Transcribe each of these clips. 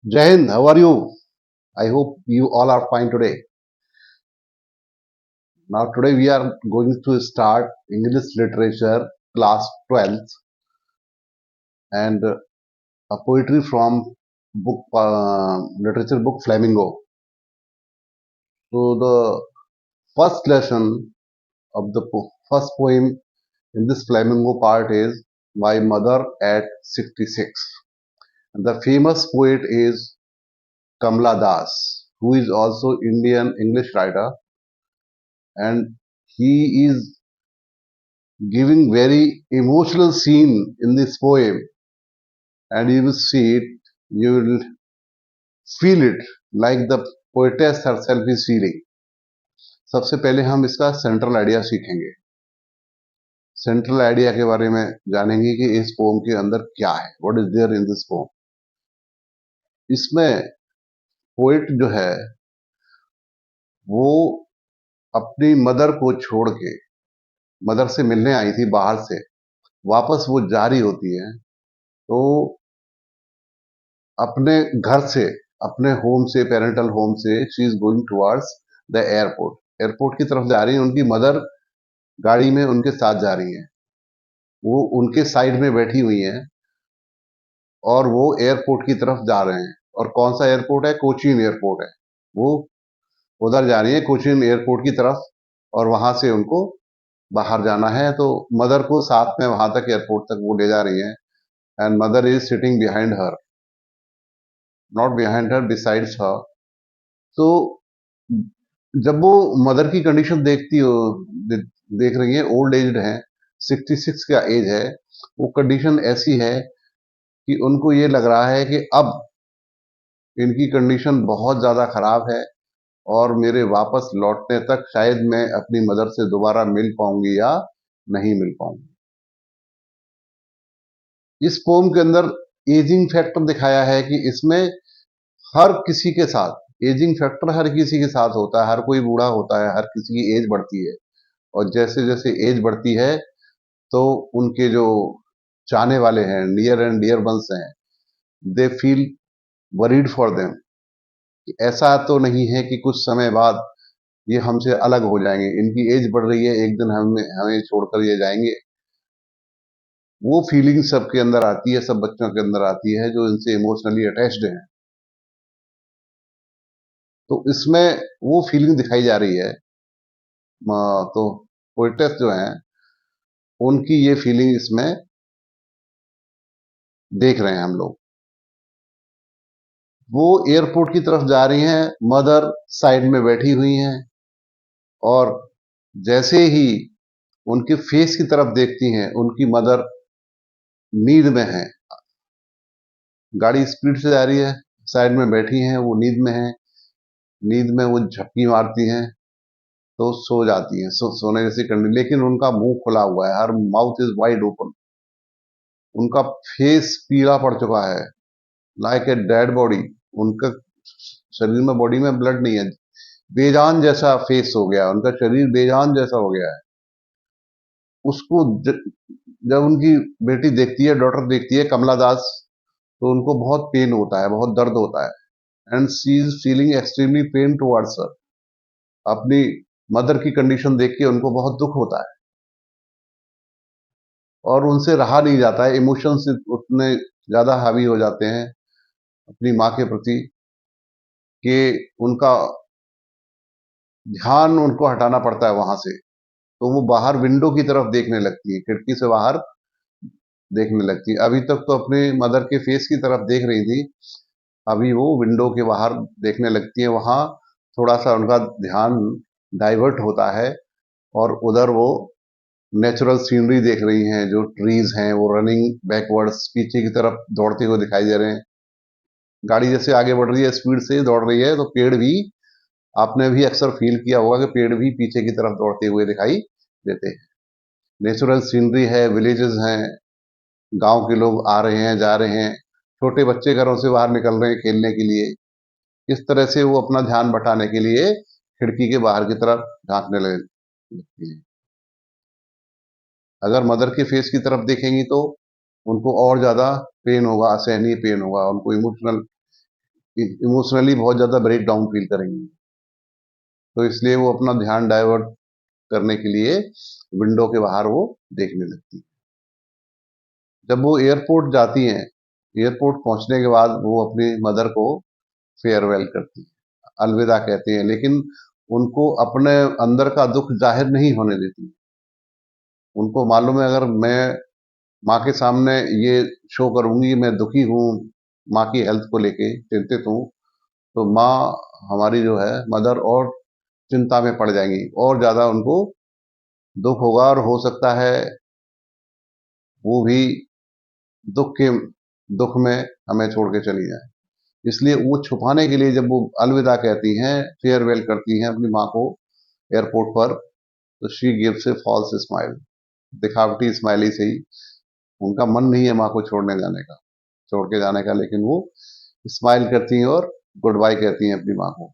Jai Hind, how are you? I hope you all are fine today. Now, today we are going to start English Literature class 12th and a poetry from book literature book Flamingo. So, the first lesson of the first poem in this Flamingo part is My Mother at 66. And the famous poet is Kamla Das, who is also Indian English writer, and he is giving very emotional scene in this poem, and you will see it, you will feel it like the poetess herself is feeling. सबसे पहले हम इसका central idea सीखेंगे, central idea के बारे में जानेंगे कि इस पोम के अंदर क्या है, what is there in this poem. इसमें पोएट जो है वो अपनी मदर को छोड़ के, मदर से मिलने आई थी बाहर से, वापस वो जा रही होती है, तो अपने घर से, अपने होम से, पेरेंटल होम से she is going towards the airport, airport की तरफ जा रही है। उनकी मदर गाड़ी में उनके साथ जा रही है, वो उनके साइड में बैठी हुई हैं और वो एयरपोर्ट की तरफ जा रहे हैं। और कौन सा एयरपोर्ट है? कोचीन एयरपोर्ट है। वो उधर जा रही है कोचीन एयरपोर्ट की तरफ, और वहां से उनको बाहर जाना है, तो मदर को साथ में वहां तक, एयरपोर्ट तक वो ले जा रही है। And mother is sitting behind her, not behind her, besides her. तो जब वो मदर की कंडीशन देखती हो, देख रही है, ओल्ड एज है, 66 का एज है, वो कंडीशन ऐसी है कि उनको ये लग रहा है कि अब इनकी कंडीशन बहुत ज्यादा खराब है और मेरे वापस लौटने तक शायद मैं अपनी मदर से दोबारा मिल पाऊंगी या नहीं मिल पाऊंगी। इस पोम के अंदर एजिंग फैक्टर दिखाया है कि इसमें हर किसी के साथ एजिंग फैक्टर, हर किसी के साथ होता है, हर कोई बूढ़ा होता है, हर किसी की एज बढ़ती है। और जैसे जैसे एज बढ़ती है तो उनके जो चाहने वाले हैं, नियर एंड डियर वंस हैं, they feel worried for them. ऐसा तो नहीं है कि कुछ समय बाद ये हमसे अलग हो जाएंगे, इनकी एज बढ़ रही है, एक दिन हमें हमें छोड़कर ये जाएंगे। वो फीलिंग सबके अंदर आती है, सब बच्चों के अंदर आती है जो इनसे इमोशनली अटैच्ड हैं। तो इसमें वो फीलिंग दिखाई जा रही है। तो पोएटेस जो हैं उनकी ये फीलिंग इसमें देख रहे हैं हम लोग। वो एयरपोर्ट की तरफ जा रही हैं, मदर साइड में बैठी हुई हैं, और जैसे ही उनके फेस की तरफ देखती हैं, उनकी मदर नींद में है। गाड़ी स्पीड से जा रही है, साइड में बैठी हैं, वो नींद में है, नींद में वो झपकी मारती हैं तो सो जाती हैं, सोने जैसी कंडीशन, लेकिन उनका मुंह खुला हुआ है, हर माउथ इज वाइड ओपन, उनका फेस पीला पड़ चुका है, लाइक ए डेड बॉडी। उनका शरीर में, बॉडी में ब्लड नहीं है, बेजान जैसा फेस हो गया, उनका शरीर बेजान जैसा हो गया है। उसको जब उनकी बेटी देखती है, डॉटर देखती है, कमला दास, तो उनको बहुत पेन होता है, बहुत दर्द होता है। And she is feeling extremely pain towards her. अपनी मदर की कंडीशन देख के उनको बहुत दुख होता है और उनसे रहा नहीं जाता है, इमोशंस उतने ज्यादा हावी हो जाते हैं अपनी माँ के प्रति कि उनका ध्यान उनको हटाना पड़ता है वहां से। तो वो बाहर विंडो की तरफ देखने लगती है, खिड़की से बाहर देखने लगती है। अभी तक तो अपने मदर के फेस की तरफ देख रही थी, अभी वो विंडो के बाहर देखने लगती है। वहां थोड़ा सा उनका ध्यान डाइवर्ट होता है और उधर वो नेचुरल सीनरी देख रही हैं, जो ट्रीज हैं वो रनिंग बैकवर्ड्स, पीछे की तरफ दौड़ते हुए दिखाई दे रहे हैं। गाड़ी जैसे आगे बढ़ रही है, स्पीड से दौड़ रही है, तो पेड़ भी, आपने भी अक्सर फील किया होगा कि पेड़ भी पीछे की तरफ दौड़ते हुए दिखाई देते हैं। नेचुरल सीनरी है, विलेजेस हैं, गांव के लोग आ रहे हैं, जा रहे हैं, छोटे बच्चे घरों से बाहर निकल रहे हैं खेलने के लिए। इस तरह से वो अपना ध्यान बटाने के लिए खिड़की के बाहर की तरफ झांकने लगती है। अगर मदर के फेस की तरफ देखेंगी तो उनको और ज्यादा पेन होगा, असहनीय पेन होगा, उनको इमोशनल इमोशनली बहुत ज़्यादा ब्रेक डाउन फील करेंगी। तो इसलिए वो अपना ध्यान डाइवर्ट करने के लिए विंडो के बाहर वो देखने लगती है। जब वो एयरपोर्ट जाती हैं, एयरपोर्ट पहुंचने के बाद वो अपनी मदर को फेयरवेल करती है, अलविदा कहती हैं, लेकिन उनको अपने अंदर का दुख जाहिर नहीं होने देती। उनको मालूम है अगर मैं माँ के सामने ये शो करूंगी मैं दुखी हूँ, माँ की हेल्थ को लेके चिंतित हूँ, तो माँ हमारी जो है मदर और चिंता में पड़ जाएंगी और ज्यादा उनको दुख होगा और हो सकता है वो भी दुख के दुख में हमें छोड़ के चली जाए। इसलिए वो छुपाने के लिए जब वो अलविदा कहती हैं, फेयरवेल करती हैं अपनी माँ को एयरपोर्ट पर, तो she gives a false smile, दिखावटी स्माइली से ही। उनका मन नहीं है माँ को छोड़ने जाने का, छोड़ के जाने का, लेकिन वो स्माइल करती हैं और गुड बाय कहती हैं अपनी माँ को।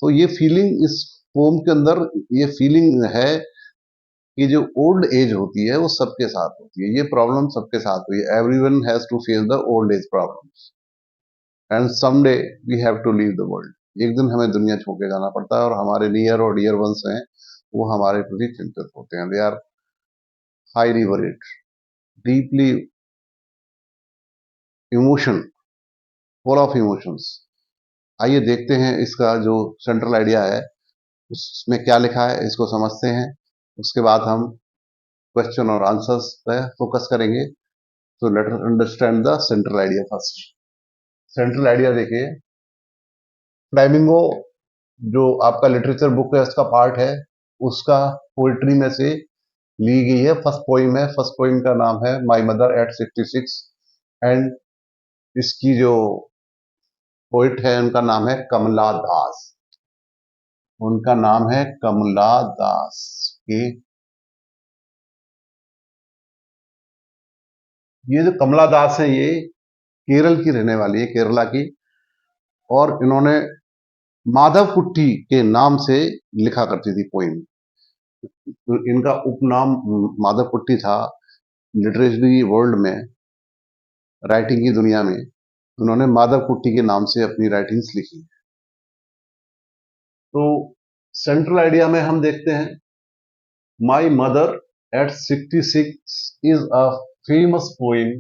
तो ये फीलिंग इस पोम के अंदर, ये फीलिंग है कि जो ओल्ड एज होती है वो सबके साथ होती है, ये प्रॉब्लम सबके साथ हुई है। Everyone has to face the old age problems and someday we have to leave the world. एक दिन हमें दुनिया छोड़ के जाना पड़ता है और हमारे नियर और डियर वंस हैं वो हमारे प्रति चिंतित होते हैं। They are highly worried, deeply emotion, full of emotions. आइए देखते हैं इसका जो सेंट्रल आइडिया है उसमें क्या लिखा है, इसको समझते हैं। उसके बाद हम क्वेश्चन और आंसर्स पे फोकस करेंगे। तो let us understand the central idea first. Central idea देखिए, फ्लेमिंगो जो आपका लिटरेचर बुक है उसका पार्ट है, उसका पोइट्री में से ली गई है। फर्स्ट पोइम है, फर्स्ट पोइम का नाम है माई मदर एट 66 एंड इसकी जो पोइट है उनका नाम है कमला दास। उनका नाम है कमला दास के। ये जो कमला दास है ये केरल की रहने वाली है, केरला की, और इन्होंने माधव कुट्टी के नाम से लिखा करती थी पोइम। तो इनका उपनाम माधव कुट्टी था। लिटरेचरी वर्ल्ड में, राइटिंग की दुनिया में उन्होंने माधव कुट्टी के नाम से अपनी राइटिंग्स लिखी। तो सेंट्रल आइडिया में हम देखते हैं my mother at 66 is a famous poem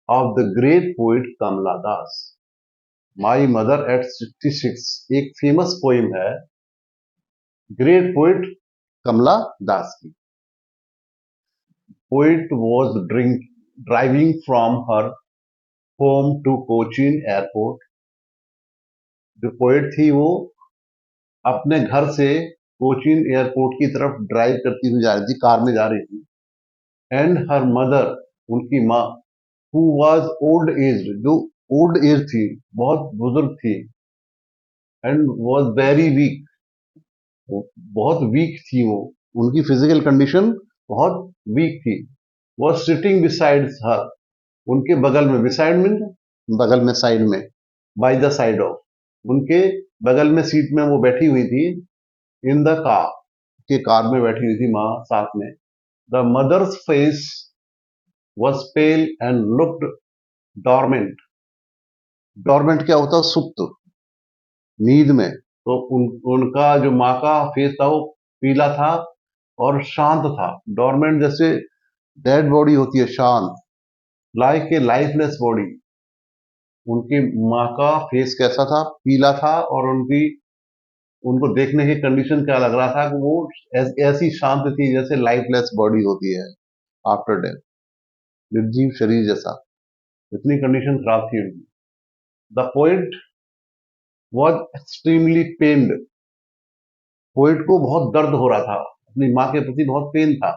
of the great poet Kamala Das. My mother at 66 एक फेमस पोइम है ग्रेट पोइट कमला दास की। Poet was driving from her home to Cochin airport. जो पोइट थी वो अपने घर से कोचीन एयरपोर्ट की तरफ ड्राइव करती हुई जा रही थी, कार में जा रही थी। एंड हर मदर, उनकी माँ, हु वॉज ओल्ड एज, जो ओल्ड एज थी, बहुत बुजुर्ग थी, एंड वॉज वेरी वीक, बहुत वीक थी वो, उनकी फिजिकल कंडीशन बहुत वीक थी। वॉज सिटिंग बिसाइड हर, उनके बगल में, बिसाइड मीन बगल में, साइड में, बाय द साइड ऑफ, उनके बगल में सीट में वो बैठी हुई थी। इन द कार, के कार में बैठी हुई थी माँ साथ में। The mother's face was pale and looked dormant. Dormant क्या होता है? सुप्त, नींद में। तो उनका जो माँ का फेस था वो पीला था और शांत था। डॉर्मेंट जैसे डेड बॉडी होती है, शांत, लाइक ए लाइफलेस बॉडी। उनकी माँ का फेस कैसा था? पीला था, और उनको देखने की कंडीशन क्या लग रहा था कि वो ऐसी शांत थी जैसे लाइफलेस बॉडी होती है आफ्टर डेथ, निर्जीव शरीर जैसा। इतनी कंडीशन खराब थी उनकी। The poet was extremely pained. Poet को बहुत दर्द हो रहा था, अपनी माँ के प्रति बहुत पेन था।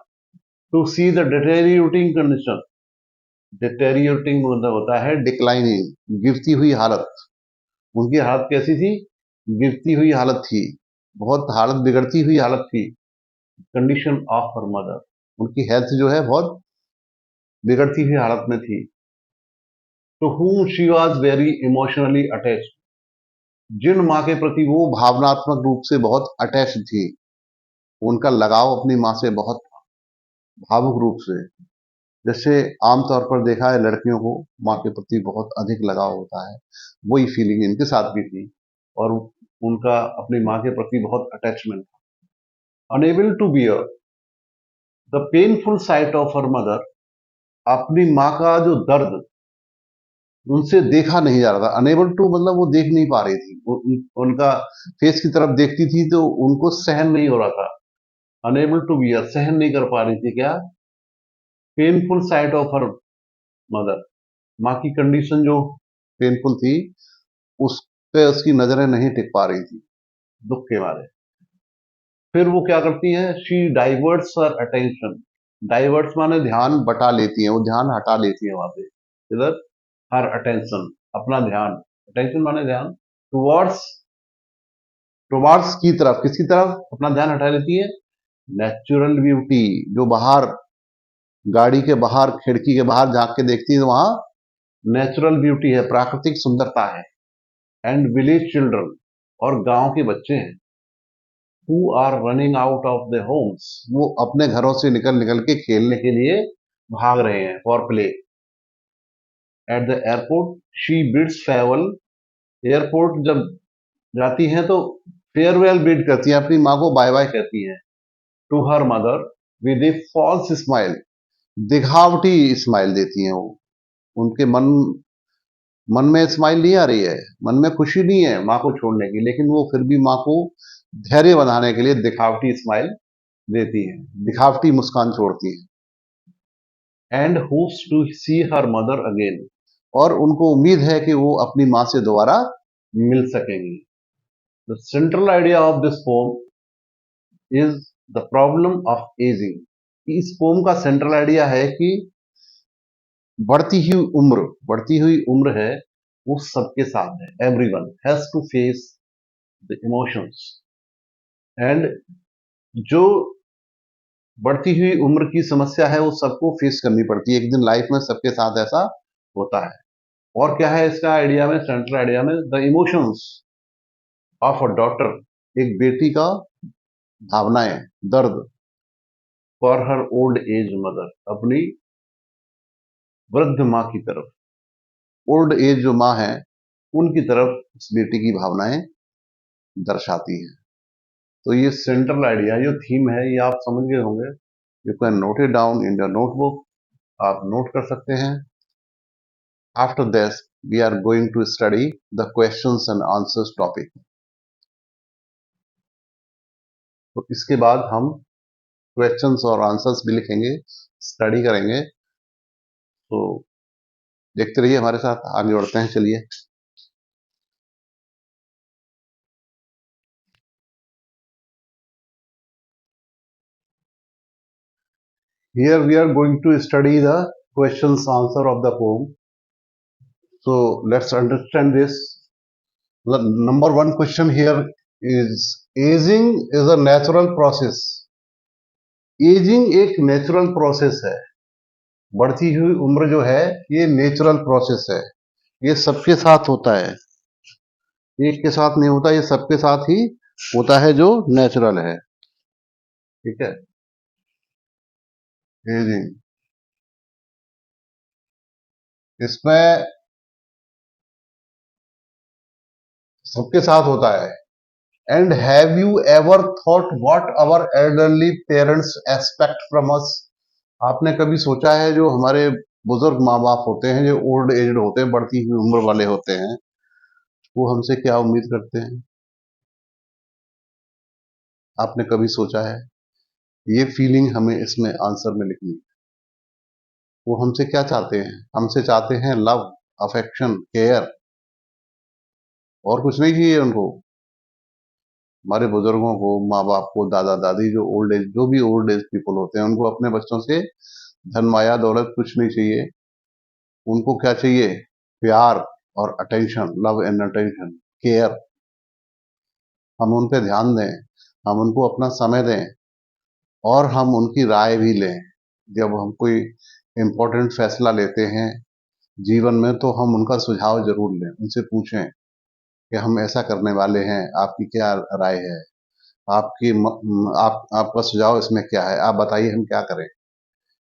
टू सी द डिटेरियोटिंग कंडीशन, डिटेरियोटिंग मतलब होता है डिक्लाइनिंग, गिरती हुई हालत। उनकी हालत कैसी थी? गिरती हुई हालत थी, बहुत हालत बिगड़ती हुई हालत थी। कंडीशन ऑफ हर मदर, उनकी हेल्थ जो है बहुत बिगड़ती हुई हालत में थी। तो whom she was very emotionally attached, जिन माँ के प्रति वो भावनात्मक रूप से बहुत अटैच थी, उनका लगाव अपनी माँ से बहुत भावुक रूप से। जैसे आमतौर पर देखा है लड़कियों को माँ के प्रति बहुत अधिक लगाव होता है, वही फीलिंग इनके साथ भी थी और उनका अपनी माँ के प्रति बहुत अटैचमेंट था। Unable to bear the painful sight of her mother, अपनी माँ का जो दर्द उनसे देखा नहीं जा रहा था। अनेबल टू मतलब वो देख नहीं पा रही थी, उनका फेस की तरफ देखती थी तो उनको सहन नहीं हो रहा था। अनेबल टू बियर, सहन नहीं कर पा रही थी क्या? Painful sight of her mother, माँ की कंडीशन जो पेनफुल थी उस पे उसकी नजरें नहीं टिक पा रही थी दुख के मारे। फिर वो क्या करती है? She diverts her attention. Diverts माने ध्यान बटा लेती है, वो ध्यान हटा लेती है वहां पे। इधर हर अटेंशन, अपना ध्यान, अटेंशन माने ध्यान, टुवर्ड्स, टुवर्ड्स की तरफ, किसकी तरफ अपना ध्यान हटा लेती है? नेचुरल ब्यूटी, जो बाहर गाड़ी के बाहर खिड़की के बाहर झांक के देखती है वहां नेचुरल ब्यूटी है, प्राकृतिक सुंदरता है। एंड विलेज चिल्ड्रन, और गांव के बच्चे हैं, who are running out of the homes, वो अपने घरों से निकल निकल के खेलने के लिए भाग रहे हैं for play. At the airport she bids farewell, airport जब जाती हैं तो फेयरवेल बिड करती हैं, अपनी माँ को बाय बाय कहती हैं। To her mother with a false smile, दिखावटी स्माइल देती हैं वो। उनके मन में स्माइल नहीं आ रही है, मन में खुशी नहीं है माँ को छोड़ने की, लेकिन वो फिर भी माँ को धैर्य बंधाने के लिए दिखावटी स्माइल देती है, दिखावटी मुस्कान छोड़ती है। And hopes to see her mother again, और उनको उम्मीद है कि वो अपनी माँ से दोबारा मिल सकेंगी। The central idea of this pome is the problem of ageing. इस पोम का सेंट्रल आइडिया है कि बढ़ती हुई उम्र है वो सबके साथ है। Everyone has to face the emotions, and जो बढ़ती हुई उम्र की समस्या है वो सबको फेस करनी पड़ती है, एक दिन लाइफ में सबके साथ ऐसा होता है। और क्या है इसका आइडिया में, सेंट्रल आइडिया में? The emotions of a daughter, एक बेटी का भावनाएं, दर्द, for her old age mother, अपनी वृद्ध माँ की तरफ, ओल्ड एज जो माँ है उनकी तरफ उस बेटी की भावनाएं दर्शाती हैं। तो ये सेंट्रल आइडिया जो थीम है ये आप समझ गए होंगे। You can note it down in your notebook, आप नोट कर सकते हैं। After this we are going to study the questions and answers topic. तो इसके बाद हम क्वेश्चंस और आंसर्स भी लिखेंगे, स्टडी करेंगे। तो देखते रहिए हमारे साथ, आगे बढ़ते हैं, चलिए। Here we are going to study the questions answer of the poem. So let's understand this. The number one question here is, aging is a natural process. Ageing एक नेचुरल प्रोसेस है। बढ़ती हुई उम्र जो है ये नेचुरल प्रोसेस है, ये सबके साथ होता है, एक के साथ नहीं होता, ये सबके साथ ही होता है जो नेचुरल है। ठीक है, एजिंग इसमें सबके साथ होता है। And have you ever thought what our elderly parents expect from us? आपने कभी सोचा है जो हमारे बुजुर्ग माँ बाप होते हैं, जो ओल्ड एज होते हैं, बढ़ती हुई उम्र वाले होते हैं, वो हमसे क्या उम्मीद करते हैं? आपने कभी सोचा है? ये फीलिंग हमें इसमें आंसर में लिखनी है। वो हमसे क्या चाहते हैं? हमसे चाहते हैं लव, अफेक्शन, केयर, और कुछ नहीं चाहिए उनको। हमारे बुजुर्गों को, माँ बाप को, दादा दादी, जो ओल्ड एज, जो भी ओल्ड एज पीपल होते हैं, उनको अपने बच्चों से धन माया दौलत कुछ नहीं चाहिए। उनको क्या चाहिए? प्यार और attention, love and attention, care. हम उन पे ध्यान दें, हम उनको अपना समय दें, और हम उनकी राय भी लें। जब हम कोई इम्पोर्टेंट फैसला लेते हैं जीवन में तो हम उनका सुझाव जरूर लें, उनसे पूछें कि हम ऐसा करने वाले हैं, आपकी क्या राय है, आपकी आपका सुझाव इसमें क्या है, आप बताइए हम क्या करें।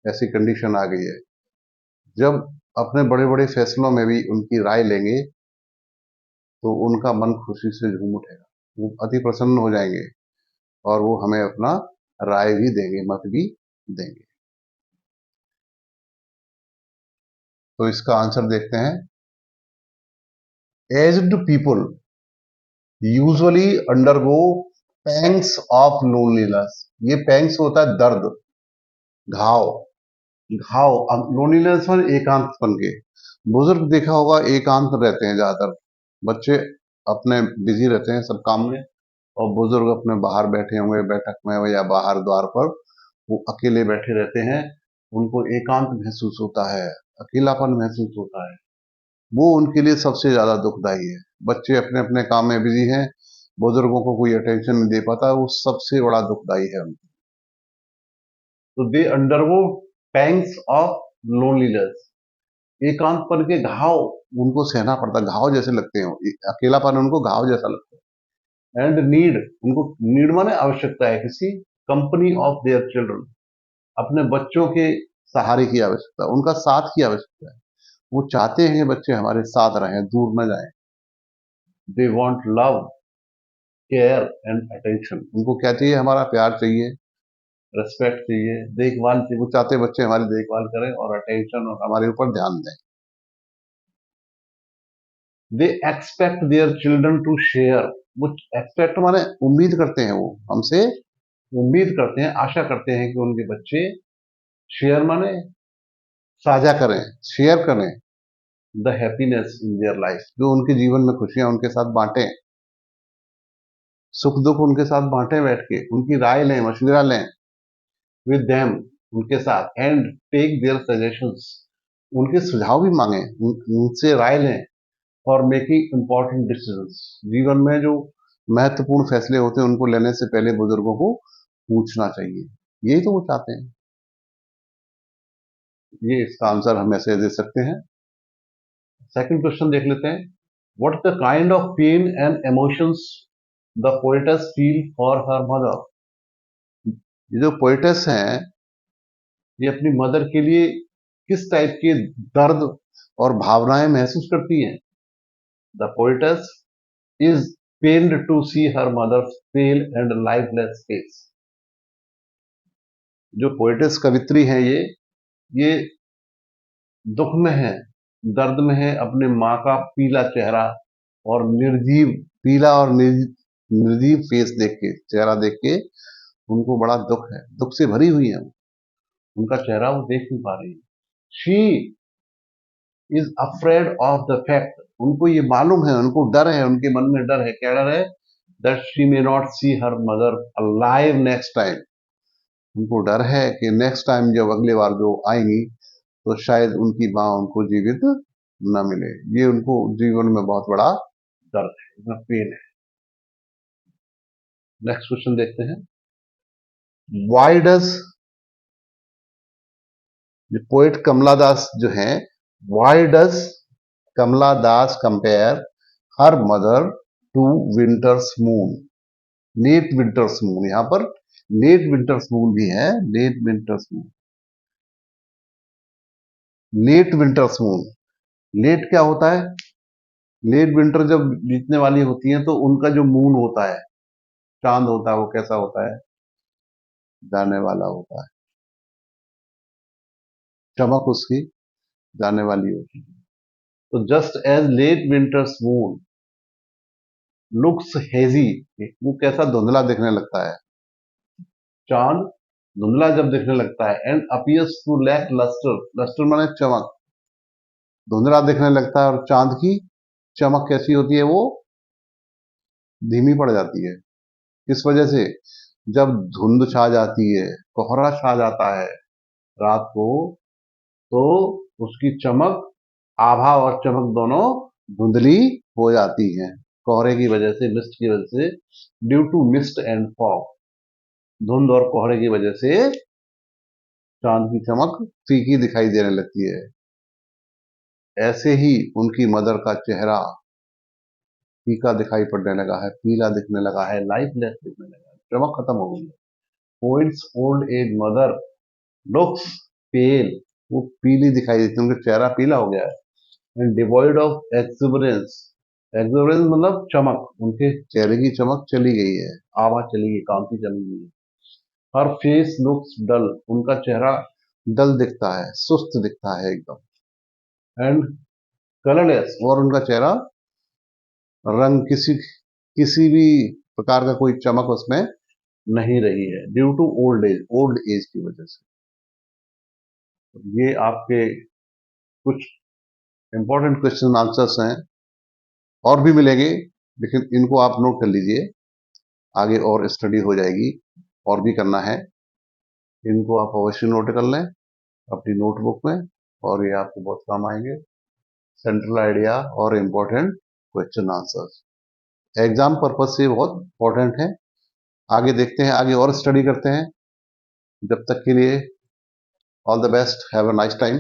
ऐसी कंडीशन आ गई है। जब अपने बड़े बड़े फैसलों में भी उनकी राय लेंगे तो उनका मन खुशी से झूम उठेगा, वो अति प्रसन्न हो जाएंगे और वो हमें अपना राय भी देंगे, मत भी देंगे। तो इसका आंसर देखते हैं। Aged people usually undergo pangs of loneliness. ये पैंग्स होता है दर्द, घाव, घाव लोनलीनेस और एकांतपन के। बुजुर्ग देखा होगा एकांत रहते हैं ज्यादातर, बच्चे अपने बिजी रहते हैं सब काम में और बुजुर्ग अपने बाहर बैठे होंगे बैठक में या बाहर द्वार पर, वो अकेले बैठे रहते हैं, उनको एकांत महसूस होता है, अकेलापन महसूस होता है। वो उनके लिए सबसे ज्यादा दुखदाई है। बच्चे अपने अपने काम में बिजी हैं, बुजुर्गों को कोई अटेंशन नहीं दे पाता, वो सबसे बड़ा दुखदाई है उनको। तो they undergo pangs of loneliness, एकांतपन के घाव उनको सहना पड़ता, घाव जैसे लगते हैं, अकेलापन उनको घाव जैसा लगता है। एंड नीड, उनको नीड माने आवश्यकता है किसी कंपनी ऑफ देयर चिल्ड्रन, अपने बच्चों के सहारे की आवश्यकता, उनका साथ की आवश्यकता है। वो चाहते हैं बच्चे हमारे साथ रहें, दूर न जाएं। They want love, care and attention, उनको क्या चाहिए? हमारा प्यार चाहिए, रेस्पेक्ट चाहिए, देखभाल चाहिए। वो चाहते हैं बच्चे हमारी देखभाल करें और अटेंशन और हमारे ऊपर ध्यान दें। They expect their children to share, वो एक्सपेक्ट माने उम्मीद करते हैं, वो हमसे उम्मीद करते हैं, आशा करते हैं कि उनके बच्चे शेयर माने साझा करें, शेयर करें the happiness in their life, जो उनके जीवन में खुशियां उनके साथ बांटें, सुख दुख उनके साथ बांटें, बैठ के उनकी राय लें, मशविरा लें विद देम, उनके साथ, एंड टेक देयर सजेशंस, उनके सुझाव भी मांगे, उनसे राय लें और मेकिंग इंपॉर्टेंट डिसीजंस, जीवन में जो महत्वपूर्ण फैसले होते हैं उनको लेने से पहले बुजुर्गों को पूछना चाहिए। यही तो वो चाहते हैं। ये इसका आंसर हम ऐसे दे सकते हैं। सेकंड क्वेश्चन देख लेते हैं। What the kind of pain and emotions the poetess feel for her mother. ये जो पोएटेस हैं ये अपनी मदर के लिए किस टाइप के दर्द और भावनाएं महसूस करती हैं। The poetess is pained to see her mother's pale and lifeless face. जो पोएटेस कवित्री हैं ये दुख में है, दर्द में है, अपने माँ का पीला चेहरा और निर्जीव, पीला और निर्जीव फेस देख के, चेहरा देख के उनको बड़ा दुख है, दुख से भरी हुई है, उनका चेहरा वो देख नहीं पा रही है। She is afraid of the fact, उनको ये मालूम है, उनको डर है, उनके मन में डर है। क्या डर है? That she may not see her mother alive next time, उनको डर है कि नेक्स्ट टाइम जब अगले बार जो आएंगी तो शायद उनकी माँ उनको जीवित न मिले। ये उनको जीवन में बहुत बड़ा दर्द है, पेन है। नेक्स्ट क्वेश्चन देखते हैं। Why does, poet Kamala Das जो हैं, why does Kamala Das compare her mother to winter's moon, late winter's moon, यहां पर लेट विंटर्स मून भी है, late winter's moon, late winter's moon. Late क्या होता है? लेट विंटर जब बीतने वाली होती है तो उनका जो मून होता है, चांद होता है, वो कैसा होता है? जाने वाला होता है, चमक उसकी जाने वाली होती है। तो just as late winter's moon looks hazy, वो कैसा धुंधला दिखने लगता है, चांद धुंधला जब दिखने लगता है, and appears to lack lustre, lustre माने चमक, धुंधला दिखने लगता है और चांद की चमक कैसी होती है? वो धीमी पड़ जाती है। किस वजह से? जब धुंध छा जाती है, कोहरा छा जाता है रात को, तो उसकी चमक, आभा और चमक दोनों धुंधली हो जाती है, कोहरे की वजह से, मिस्ट की वजह से, due to mist and fog, धुंध और कोहरे की वजह से चांद की चमक फीकी दिखाई देने लगती है। ऐसे ही उनकी मदर का चेहरा फीका दिखाई पड़ने लगा है, पीला दिखने लगा है, लाइफलेस दिखने लगा है, चमक खत्म हो गई है। Poet's old age mother looks pale, वो पीली दिखाई देती है, उनका चेहरा पीला हो गया है। And devoid of exuberance, exuberance मतलब चमक, उनके चेहरे की चमक चली गई है, आभा चली गई, कांति चली गई है। हर फेस लुक्स डल, उनका चेहरा डल दिखता है, सुस्त दिखता है एकदम। एंड कलरलेस, और उनका चेहरा रंग किसी भी प्रकार का कोई चमक उसमें नहीं रही है, ड्यू टू ओल्ड एज की वजह से। ये आपके कुछ इंपॉर्टेंट क्वेश्चन आंसर्स हैं, और भी मिलेंगे, लेकिन इनको आप नोट कर लीजिए, आगे और स्टडी हो जाएगी, और भी करना है, इनको आप अवश्य नोट कर लें अपनी नोटबुक में, और ये आपको बहुत काम आएंगे। सेंट्रल आइडिया और important question answers exam purpose से बहुत इंपॉर्टेंट है। आगे देखते हैं, आगे और स्टडी करते हैं। जब तक के लिए all the best, have a nice time.